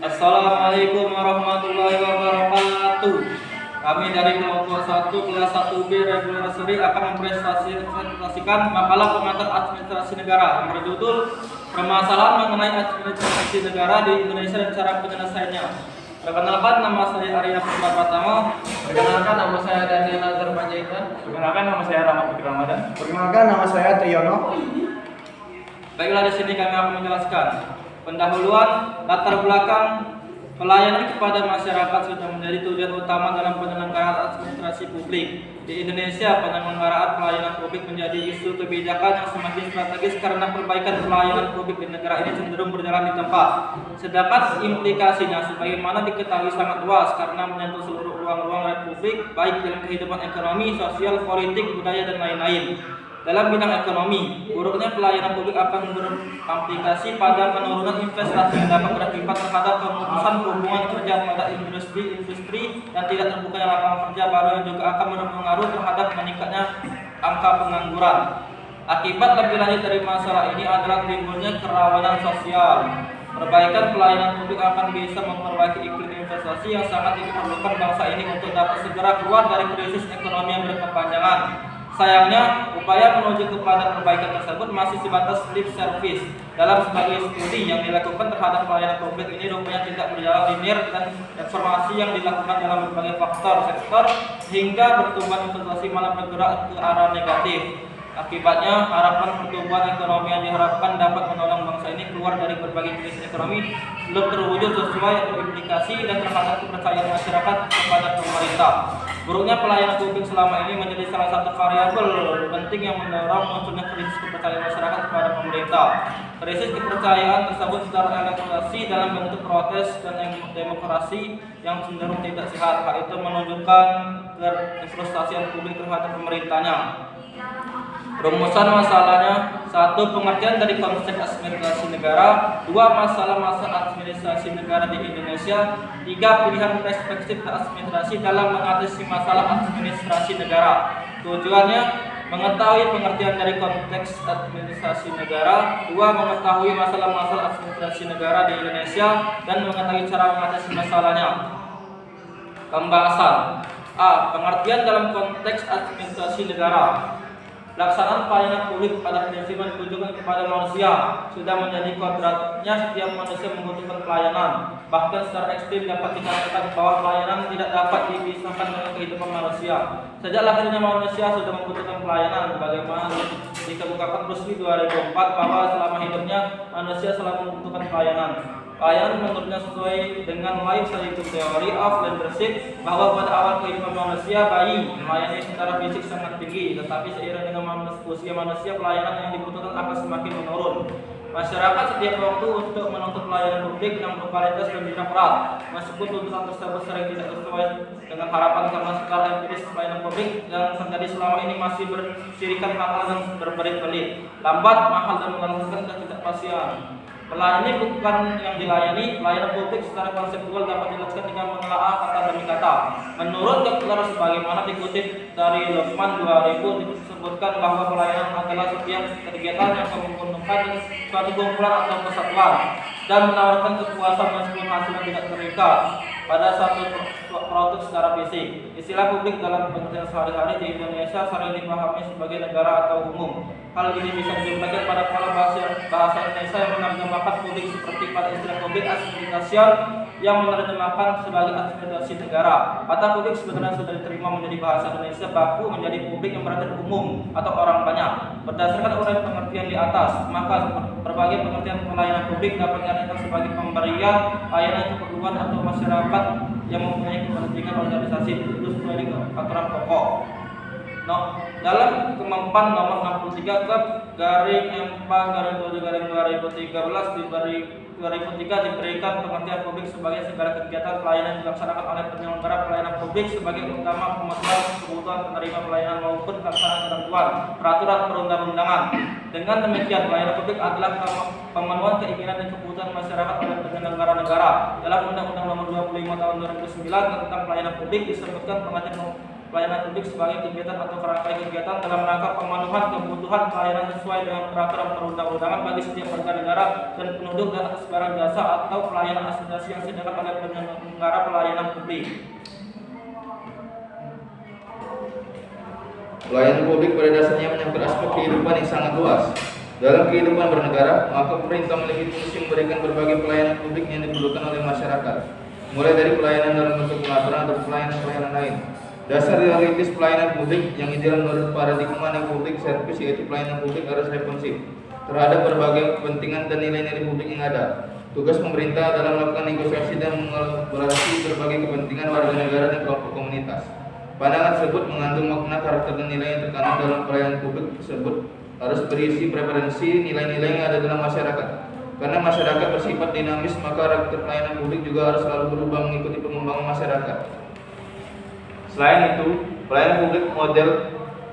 Assalamualaikum warahmatullahi wabarakatuh. Kami dari kelompok 1 kelas 1B regular seri akan mempresentasikan makalah pengantar administrasi negara yang berjudul Permasalahan mengenai administrasi negara di Indonesia dan cara penyelesaiannya. Perkenalkan, nama saya Arya Putra Pratama. Perkenalkan, nama saya Daniel Nazar Panjaitan. Perkenalkan, nama saya Rahmat Fikri Ramadan. Perkenalkan, nama saya Triyono. Baiklah, di sini kami akan menjelaskan pendahuluan, latar belakang. Pelayanan kepada masyarakat sudah menjadi tujuan utama dalam penyelenggaraan administrasi publik. Di Indonesia, penyelenggaraan pelayanan publik menjadi isu kebijakan yang semakin strategis karena perbaikan pelayanan publik di negara ini cenderung berjalan di tempat. Sedangkan implikasinya sebagaimana diketahui sangat luas karena menyentuh seluruh ruang-ruang republik, baik dalam kehidupan ekonomi, sosial, politik, budaya, dan lain-lain. Dalam bidang ekonomi, buruknya pelayanan publik akan berimplikasi pada penurunan investasi yang dapat berakibat terhadap pemutusan hubungan kerja pada industri yang tidak terbukanya lapangan kerja baru yang juga akan berpengaruh terhadap meningkatnya angka pengangguran. Akibat lebih lanjut dari masalah ini adalah timbulnya kerawanan sosial. Perbaikan pelayanan publik akan bisa memperbaiki iklim investasi yang sangat diperlukan bangsa ini untuk dapat segera keluar dari krisis ekonomi yang berkepanjangan. Sayangnya, upaya menuju kepada perbaikan tersebut masih sebatas lip service. Dalam sebagai studi yang dilakukan terhadap pelayanan publik ini rupanya tidak berjalan linear dan transformasi yang dilakukan dalam berbagai sektor hingga pertumbuhan investasi malah bergerak ke arah negatif. Akibatnya, harapan pertumbuhan ekonomi yang diharapkan dapat menolong bangsa ini keluar dari berbagai krisis ekonomi belum terwujud sesuai yang berimplikasi dan terhadap kepercayaan masyarakat kepada pemerintah. Buruknya pelayanan publik selama ini menjadi salah satu variabel penting yang mendorong munculnya krisis kepercayaan masyarakat kepada pemerintah. Krisis kepercayaan tersebut secara elektorasi dalam bentuk protes dan demokrasi yang cenderung tidak sehat. Hal itu menunjukkan frustasi publik terhadap pemerintahnya. Rumusan masalahnya: 1. Pengertian dari konsep administrasi negara. 2. Masalah administrasi negara di Indonesia. 3. Pilihan perspektif administrasi dalam mengatasi masalah administrasi negara. Tujuannya: mengetahui pengertian dari konteks administrasi negara. 2. Mengetahui masalah-masalah administrasi negara di Indonesia dan mengetahui cara mengatasi masalahnya. Pembahasan: A. Pengertian dalam konteks administrasi negara. Pelaksanaan pelayanan publik pada prinsipnya ditujukan kepada manusia. Sudah menjadi kodratnya setiap manusia membutuhkan pelayanan. Bahkan secara ekstrim dapat dikatakan bahwa pelayanan tidak dapat dipisahkan dengan kehidupan manusia. Sejak lahirnya manusia sudah membutuhkan pelayanan. Bagaimana dikemukakan Rusli 2004 bahwa selama hidupnya manusia selalu membutuhkan pelayanan. Pelayanan menurutnya sesuai dengan life cycle theory of leadership bahwa pada awal kehidupan manusia bayi melayani secara fisik sangat tinggi, tetapi seiring dengan usia manusia pelayanan yang dibutuhkan akan semakin menurun. Masyarakat setiap waktu untuk menuntut pelayanan publik yang berkualitas dan berat, meskipun tuntutan tersebut sering tidak sesuai dengan harapan karena secara empiris pelayanan publik yang terjadi selama ini masih bersirikan hal-hal yang berbelit-belit, lambat, mahal dan melalui ketidakpastian. Melayani bukan yang dilayani. Pelayanan publik secara konseptual dapat dijelaskan dengan menelaah kata demi kata. Menurut Kepler sebagaimana dikutip dari Luqman 2000 disebutkan bahwa pelayanan adalah setiap kegiatan yang menguntungkan suatu kumpulan atau kesatuan dan menawarkan kepuasan meskipun hasilnya tidak terikat pada satu produk secara fisik. Istilah publik dalam pengertian sehari-hari di Indonesia sering dipahami sebagai negara atau umum. Hal ini bisa dijumpai pada pola bahasa Indonesia yang menerjemahkan publik seperti pada istilah publik administrasi yang menerjemahkan sebagai administrasi negara. Kata publik sebenarnya sudah diterima menjadi bahasa Indonesia baku menjadi publik yang berarti umum atau orang banyak. Berdasarkan uraian pengertian di atas, maka berbagai pengertian pelayanan publik dapat diartikan sebagai pemberian layanan keperluan atau masyarakat yang mempunyai kepentingan organisasi itu sesuai dengan aturan pokok. Dalam Kemenpan nomor 63 garing 4/7/2013 diberikan pengertian publik sebagai segala kegiatan pelayanan yang dilaksanakan oleh penyelenggara pelayanan publik sebagai utama pemenuhan kebutuhan penerima pelayanan maupun pelaksanaan ketentuan peraturan perundang-undangan. Dengan demikian, pelayanan publik adalah pemenuhan keinginan dan kebutuhan masyarakat oleh penyelenggara negara. Dalam Undang-Undang Nomor 25 Tahun 2009 tentang pelayanan publik disebutkan pengertian pelayanan publik sebagai kegiatan atau rangkaian kegiatan dalam rangka pemenuhan kebutuhan pelayanan sesuai dengan peraturan perundang-undangan bagi setiap warga negara dan penduduk dan atas barang jasa atau pelayanan asistensi yang disediakan oleh penyelenggara pelayanan publik. Pelayanan publik pada dasarnya menyangkut aspek kehidupan yang sangat luas. Dalam kehidupan bernegara, maka pemerintah memiliki fungsi memberikan berbagai pelayanan publik yang diperlukan oleh masyarakat, mulai dari pelayanan dalam bentuk pengaturan atau pelayanan lain. Dasar realitis pelayanan publik yang ideal menurut paradigma public service yaitu pelayanan publik harus responsif terhadap berbagai kepentingan dan nilai-nilai publik yang ada. Tugas pemerintah dalam melakukan negosiasi dan mengelaborasi berbagai kepentingan warga negara dan kelompok komunitas. Pandangan tersebut mengandung makna, karakter, dan nilai yang terkandung dalam pelayanan publik tersebut harus berisi preferensi nilai-nilai yang ada dalam masyarakat. Karena masyarakat bersifat dinamis, maka karakter pelayanan publik juga harus selalu berubah mengikuti perkembangan masyarakat. Selain itu, pelayanan publik model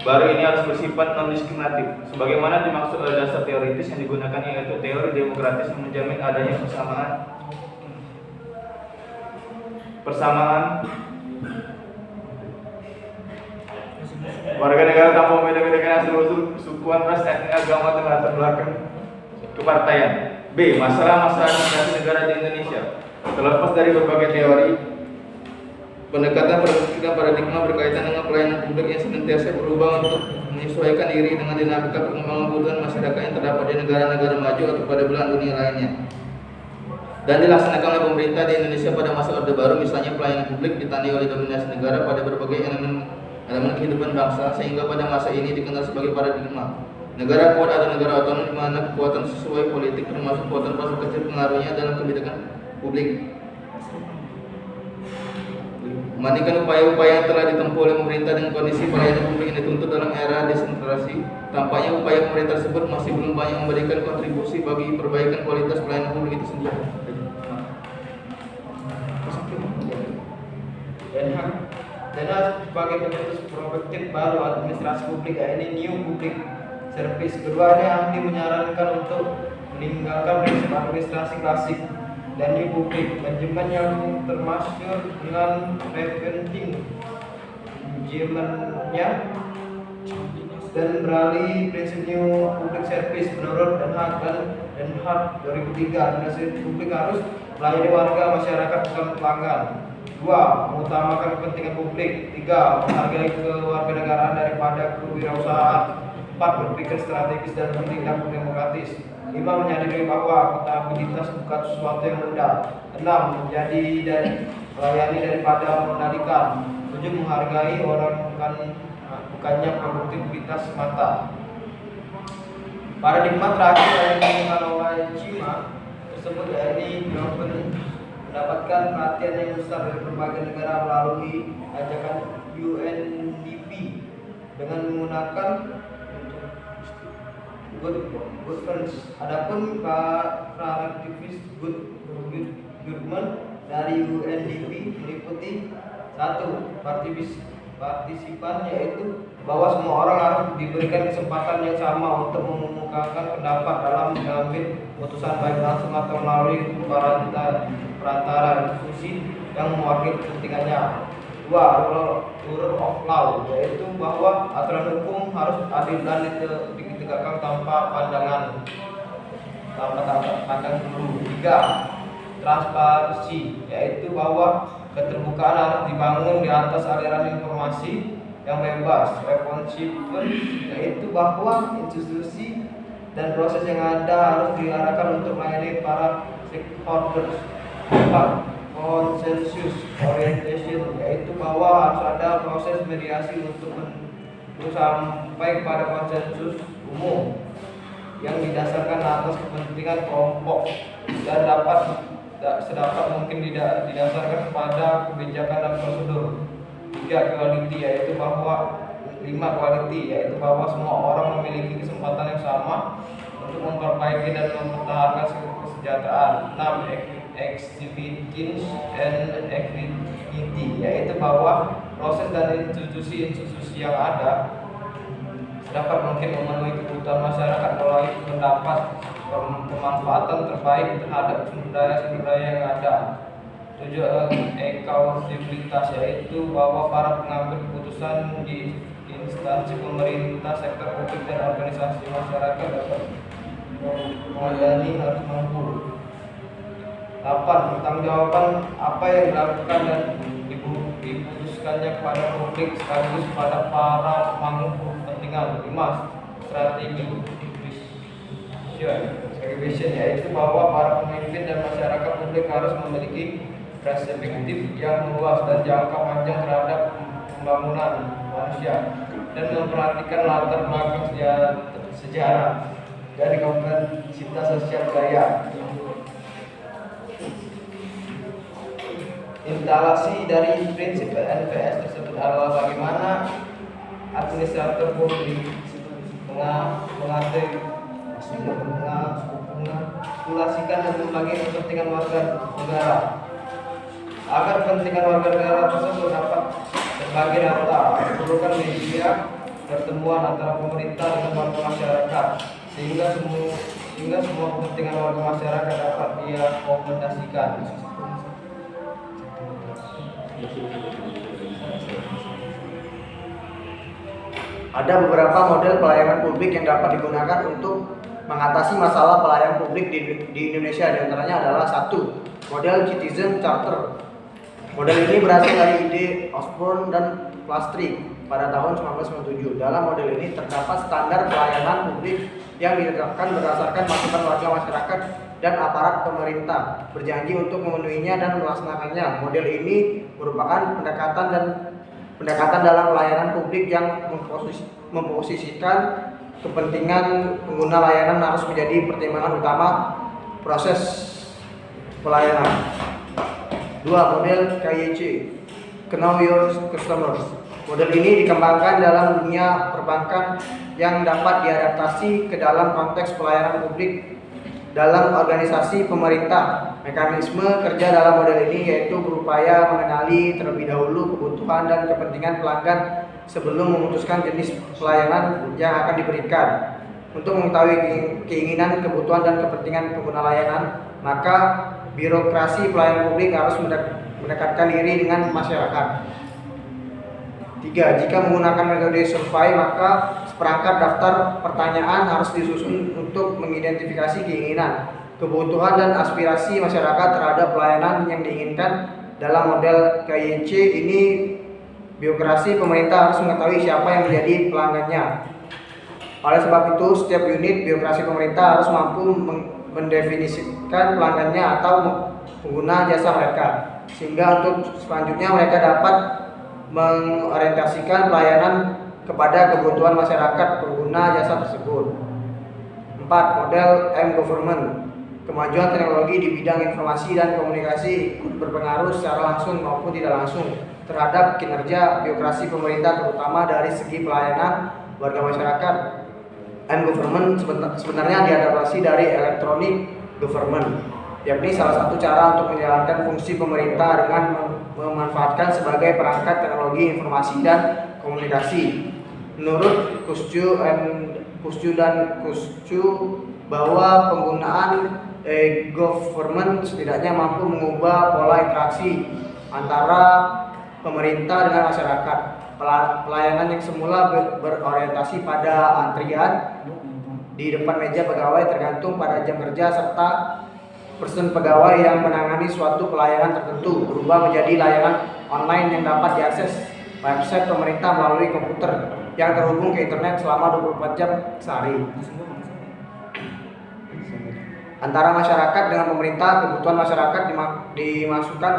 baru ini harus bersifat non-diskriminatif, sebagaimana dimaksud oleh dasar teoritis yang digunakan, yaitu teori demokratis yang menjamin adanya persamaan warga negara tanpa membeda-bedakan asal-usul, sukuan, ras, etnik, agama, dan latar belakang kepartaian. B. Masalah-masalah administrasi negara di Indonesia. Terlepas dari berbagai teori, pendekatan paradigma berkaitan dengan pelayanan publik yang senantiasa berubah untuk menyesuaikan diri dengan dinamika perkembangan kebutuhan masyarakat yang terdapat di negara-negara maju atau pada belahan dunia lainnya, dan dilaksanakan oleh pemerintah di Indonesia pada masa Orde Baru. Misalnya, pelayanan publik ditandai oleh dominasi negara pada berbagai elemen kehidupan bangsa, sehingga pada masa ini dikenal sebagai paradigma negara kuat atau negara otonom, di mana kekuatan sesuai politik termasuk kekuatan pasar kecil pengaruhnya dalam kebijakan publik. Membandingkan upaya-upaya yang telah ditempuh oleh pemerintah dengan kondisi pelayanan publik yang dituntut dalam era desentralisasi, tampaknya upaya pemerintah tersebut masih belum banyak memberikan kontribusi bagi perbaikan kualitas pelayanan publik itu sendiri. Dan sebagai pencetus prospektif baru administrasi publik, ini new public service. Kedua, ini ahli menyarankan untuk meninggalkan prinsip administrasi klasik dan new public manajemen yang termasyhur dengan preventing manajemennya dan beralih prinsip new public service menurut Den Haag 2003. Administrasi publik harus melayani warga masyarakat bukan pelanggan. 2. Mengutamakan kepentingan publik. 3. Menghargai kewarganegaraan daripada kewirausahaan. 4. Berpikir strategis dan bertindak demokratis. 5. Menyadari bahwa akuntabilitas bukan sesuatu yang mudah. 6. Menjadi dan melayani daripada mengendalikan. 7. Menghargai orang bukannya produktivitas semata. Paradigma terakhir dari Kawajima tersebut, yakni mendapatkan perhatian yang besar dari berbagai negara melalui ajakan UNDP dengan menggunakan good governance. Adapun paradigmatis good government dari UNDP meliputi 1. Partisipan, yaitu bahwa semua orang harus diberikan kesempatan yang sama untuk mengemukakan pendapat dalam mengambil keputusan, baik langsung atau melalui perantara institusi yang mewakili kepentingannya. 2. Rule of law, yaitu bahwa aturan hukum harus adil dan ditegakkan tanpa pandang bulu. 3. Transparansi, yaitu bahwa keterbukaan harus dibangun di atas aliran informasi yang bebas. Responsibel, yaitu bahwa institusi dan proses yang ada harus diarahkan untuk melayani para stakeholders. 4. Consensus orientation, yaitu bahwa harus ada proses mediasi untuk sampai pada konsensus umum yang didasarkan atas kepentingan kelompok dan sedapat mungkin tidak didasarkan pada kebijakan dan prosedur. 3. Quality, yaitu bahwa 5. Quality, yaitu bahwa semua orang memiliki kesempatan yang sama untuk memperbaiki dan mempertahankan kesejahteraan. 6. Activities and equity, yaitu bahwa proses dan institusi-institusi yang ada dapat mungkin memenuhi kebutuhan masyarakat melalui pendapat pemanfaatan terbaik terhadap sumber daya yang ada. tujuan akuntabilitas, yaitu bahwa para pengambil keputusan di instansi pemerintah, sektor publik dan organisasi masyarakat dapat melayani harus mampu. 8. Pertanggungjawaban apa yang dilakukan dan diputuskannya kepada publik sekaligus pada para pemangku kepentingan. 5. Strategi vision, yaitu bahwa para pemimpin dan masyarakat publik harus memiliki perspektif yang luas dan jangka panjang terhadap pembangunan manusia dan memperhatikan latar belakang sejarah dari kompleksitas sosial budaya. Instalasi dari prinsip NPS tersebut adalah bagaimana administrator publik mengalokasikan dan membagi kepentingan warga negara agar kepentingan warga negara tersebut dapat terbagi rata. Diperlukan media pertemuan antara pemerintah dengan warga masyarakat sehingga semua kepentingan warga masyarakat dapat diakomodasikan. Ada beberapa model pelayanan publik yang dapat digunakan untuk mengatasi masalah pelayanan publik di Indonesia. Di antaranya adalah 1. Model Citizen Charter. Model ini berasal dari ide Osborne dan Plastrik pada tahun 1997. Dalam model ini terdapat standar pelayanan publik yang ditetapkan berdasarkan masukan warga masyarakat dan aparat pemerintah berjanji untuk memenuhinya dan melaksanakannya. Model ini merupakan pendekatan dalam pelayanan publik yang memposisikan kepentingan pengguna layanan harus menjadi pertimbangan utama proses pelayanan. 2. Model KYC, Know Your Customers. Model ini dikembangkan dalam dunia perbankan yang dapat diadaptasi ke dalam konteks pelayanan publik dalam organisasi pemerintah. Mekanisme kerja dalam model ini yaitu berupaya mengenali terlebih dahulu kebutuhan dan kepentingan pelanggan sebelum memutuskan jenis pelayanan yang akan diberikan. Untuk mengetahui keinginan, kebutuhan, dan kepentingan pengguna layanan, maka birokrasi pelayanan publik harus mendekatkan diri dengan masyarakat. 3. Jika menggunakan metode survei, maka seperangkat daftar pertanyaan harus disusun untuk mengidentifikasi keinginan, kebutuhan, dan aspirasi masyarakat terhadap pelayanan yang diinginkan. Dalam model KYC ini, birokrasi pemerintah harus mengetahui siapa yang menjadi pelanggannya. Oleh sebab itu, setiap unit birokrasi pemerintah harus mampu mendefinisikan pelanggannya atau pengguna jasa mereka, sehingga untuk selanjutnya mereka dapat mengorientasikan pelayanan kepada kebutuhan masyarakat pengguna jasa tersebut. 4. Model M-Government. Kemajuan teknologi di bidang informasi dan komunikasi berpengaruh secara langsung maupun tidak langsung terhadap kinerja birokrasi pemerintah, terutama dari segi pelayanan warga masyarakat. M-Government sebenarnya diadaptasi dari Electronic Government, yakni salah satu cara untuk menjalankan fungsi pemerintah dengan memanfaatkan sebagai perangkat teknologi informasi dan komunikasi. Menurut Kuscu dan Kuscu bahwa penggunaan government setidaknya mampu mengubah pola interaksi antara pemerintah dengan masyarakat. Pelayanan yang semula berorientasi pada antrian di depan meja pegawai tergantung pada jam kerja serta person pegawai yang menangani suatu pelayanan tertentu berubah menjadi layanan online yang dapat diakses website pemerintah melalui komputer yang terhubung ke internet selama 24 jam sehari. Antara masyarakat dengan pemerintah, kebutuhan masyarakat dimasukkan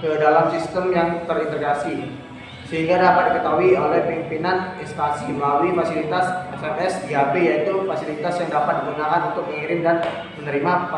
ke dalam sistem yang terintegrasi, sehingga dapat diketahui oleh pimpinan instansi melalui fasilitas SMS DAB, yaitu fasilitas yang dapat digunakan untuk mengirim dan menerima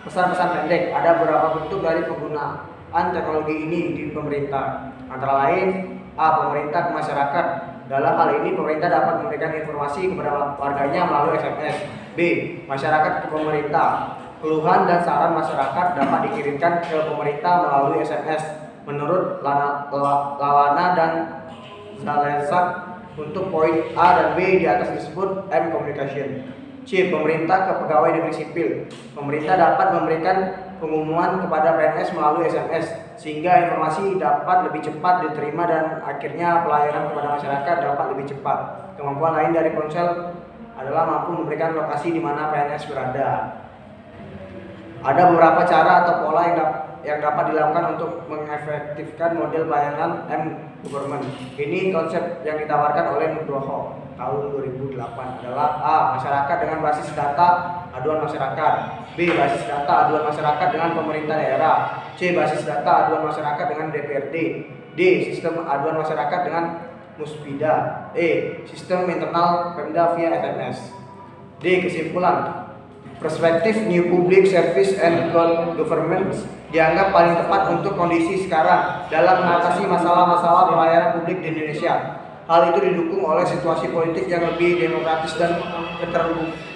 pesan-pesan pendek. Ada beberapa bentuk dari penggunaan teknologi ini di pemerintah, antara lain: A. Pemerintah ke masyarakat. Dalam hal ini pemerintah dapat memberikan informasi kepada warganya melalui SMS. B. Masyarakat ke pemerintah. Keluhan dan saran masyarakat dapat dikirimkan ke pemerintah melalui SMS. Menurut Lalana dan Zalesak, untuk poin A dan B di atas disebut M communication. C. Pemerintah ke pegawai negeri sipil. Pemerintah dapat memberikan pengumuman kepada PNS melalui SMS sehingga informasi dapat lebih cepat diterima dan akhirnya pelayanan kepada masyarakat dapat lebih cepat. Kemampuan lain dari ponsel adalah mampu memberikan lokasi di mana PNS berada. Ada beberapa cara atau pola yang dapat dilakukan untuk mengefektifkan model pelayanan M-Government. Ini konsep yang ditawarkan oleh Nugroho tahun 2008 adalah A. Masyarakat dengan basis data aduan masyarakat. B. Basis data aduan masyarakat dengan pemerintah daerah. C. Basis data aduan masyarakat dengan DPRD. D. Sistem aduan masyarakat dengan Muspida. E. Sistem internal Pemda via SMS. D. Kesimpulan, perspektif New Public Service and Government dianggap paling tepat untuk kondisi sekarang dalam mengatasi masalah-masalah pelayanan publik di Indonesia. Hal itu didukung oleh situasi politik yang lebih demokratis dan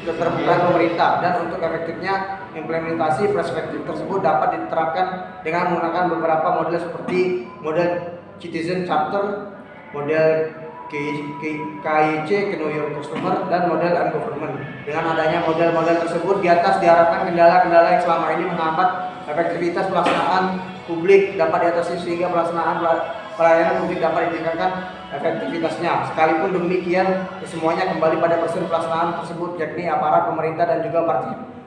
keterbukaan pemerintah, dan untuk efektifnya implementasi perspektif tersebut dapat diterapkan dengan menggunakan beberapa model seperti model Citizen Charter, model KIC, Know Your Customer, dan model M-Government. Dengan adanya model-model tersebut di atas diharapkan kendala-kendala yang selama ini menghambat efektivitas pelaksanaan publik dapat diatasi sehingga pelaksanaan pelayanan publik dapat ditingkatkan efektivitasnya. Sekalipun demikian, kesemuanya kembali pada persen pelaksanaan tersebut, yakni aparat pemerintah dan juga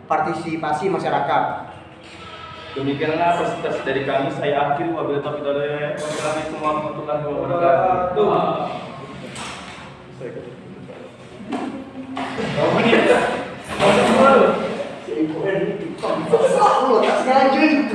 partisipasi masyarakat. Demikianlah presentasi dari kami. Saya akhiri wabillahi taufiq wal hidayah. Wassalamualaikum warahmatullahi wabarakatuh. Sekali